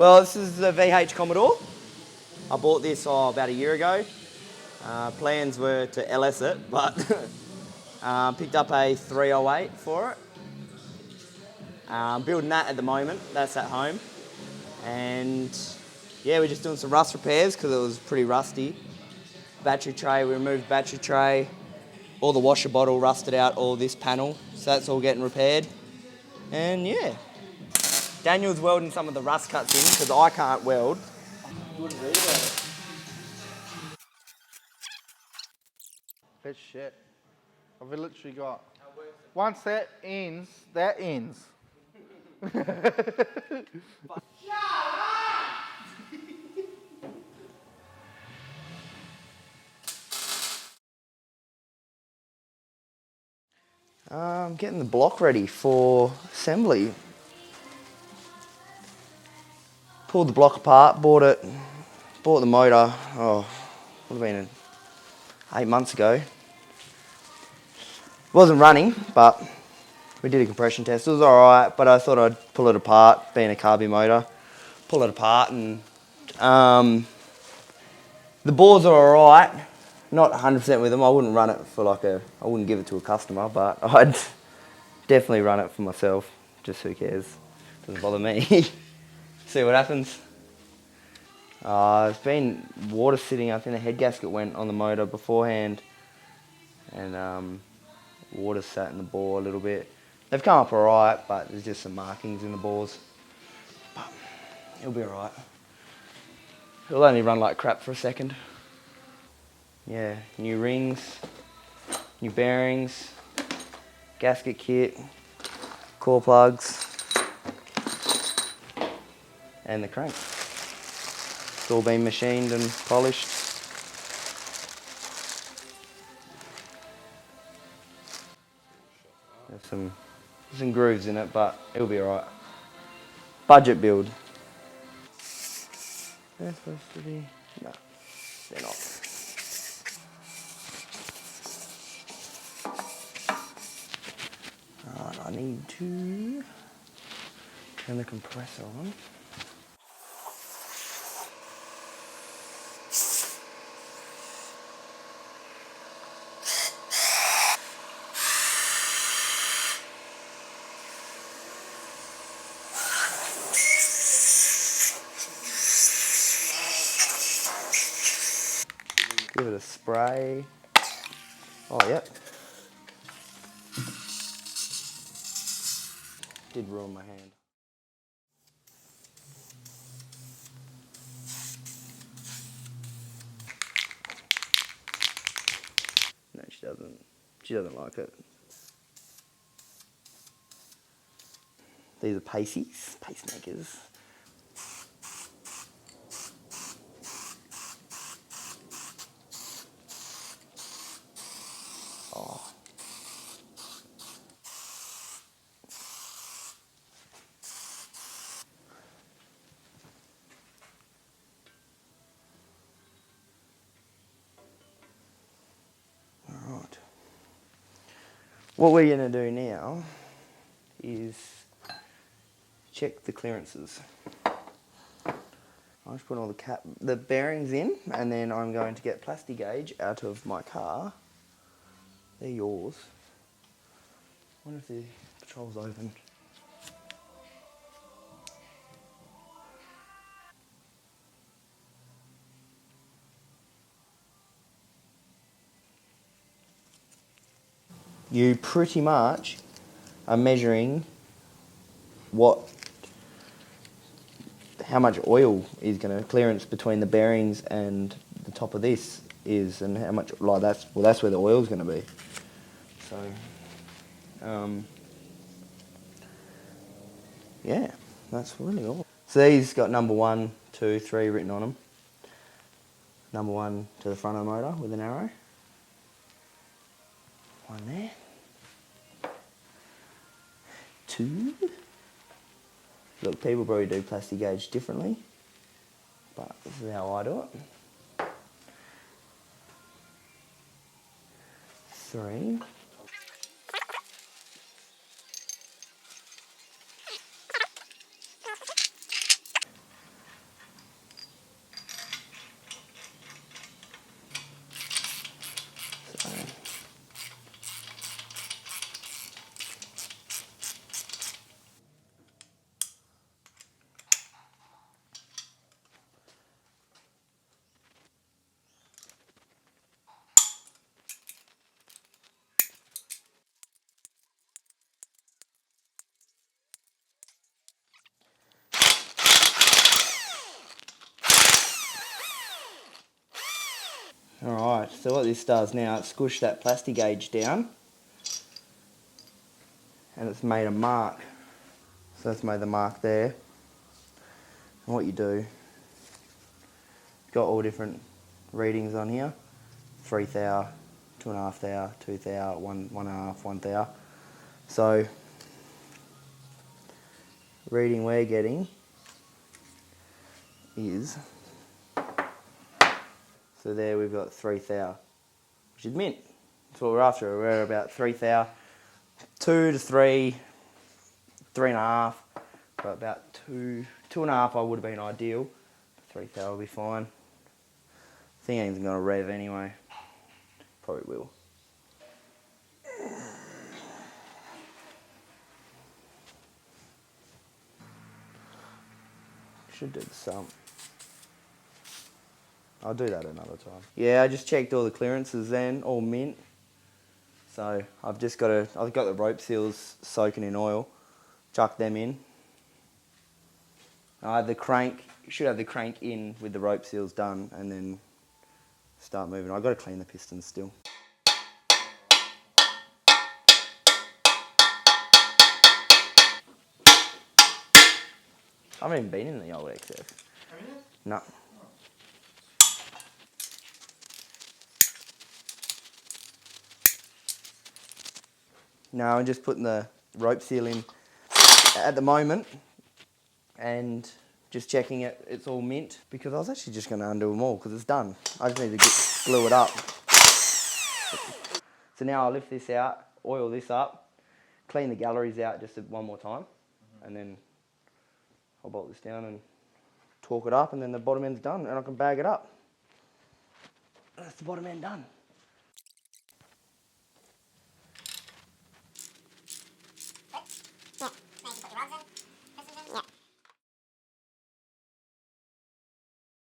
Well, this is the VH Commodore. I bought this about a year ago. Plans were to LS it, but picked up a 308 for it. Building that at the moment. That's at home. And yeah, we're just doing some rust repairs because it was pretty rusty. Battery tray, we removed battery tray. All the washer bottle rusted out, all this panel. So that's all getting repaired. And yeah, Daniel's welding some of the rust cuts in because I can't weld. You wouldn't read about it. That's shit. I've literally got, once that ends, that ends. I'm getting the block ready for assembly. Pulled the block apart, bought the motor, would have been 8 months ago. It wasn't running, but we did a compression test. It was alright, but I thought I'd pull it apart, being a carby motor. Pull it apart and the bores are alright. Not 100% with them. I wouldn't run it for I wouldn't give it to a customer, but I'd definitely run it for myself. Just who cares? Doesn't bother me. See what happens. There's been water sitting, I think the head gasket went on the motor beforehand, and water sat in the bore a little bit. They've come up alright, but there's just some markings in the bores. But it'll be alright. It'll only run like crap for a second. Yeah, new rings, new bearings, gasket kit, core plugs, and the crank. It's all been machined and polished. There's some grooves in it, but it'll be alright. Budget build. They're supposed to be... No, they're not. Alright, I need to turn the compressor on. Give it a spray. Oh, yep. Did ruin my hand. No, she doesn't. She doesn't like it. These are pacemakers. Oh. Alright. What we're going to do now is check the clearances. I just put all the bearings in, and then I'm going to get plastic gauge out of my car. They're yours. I wonder if the patrol's open. You pretty much are measuring how much oil is going to clearance between the bearings and the top of this is, and how much that's where the oil's going to be. So, yeah, that's really all. So these got number 1, 2, 3 written on them. Number 1 to the front of the motor with an arrow. 1 there. 2. Look, people probably do plastic gauge differently, but this is how I do it. 3. Alright, so what this does now, it squished that plastic gauge down and it's made a mark. So that's made the mark there. And what you do, got all different readings on here. 3 thou, 2.5 thou, 2 thou, 1.5, 1 thou. So, reading we're getting is, so there we've got 3 thou, which is mint. That's what we're after. We're about 3 thou, 2 to 3, 3.5, but about 2.5 I would have been ideal. 3 thou will be fine. Thing ain't going to rev anyway. Probably will. Should do the sum. I'll do that another time. Yeah, I just checked all the clearances then, all mint. So I've got the rope seals soaking in oil. Chuck them in. I had the crank, should have the crank in with the rope seals done and then start moving. I've got to clean the pistons still. I haven't even been in the old XF. Have you? No. No, I'm just putting the rope seal in at the moment and just checking it's all mint because I was actually just going to undo them all because it's done. I just need to glue it up. So now I'll lift this out, oil this up, clean the galleries out just one more time and then I'll bolt this down and torque it up and then the bottom end's done and I can bag it up. That's the bottom end done.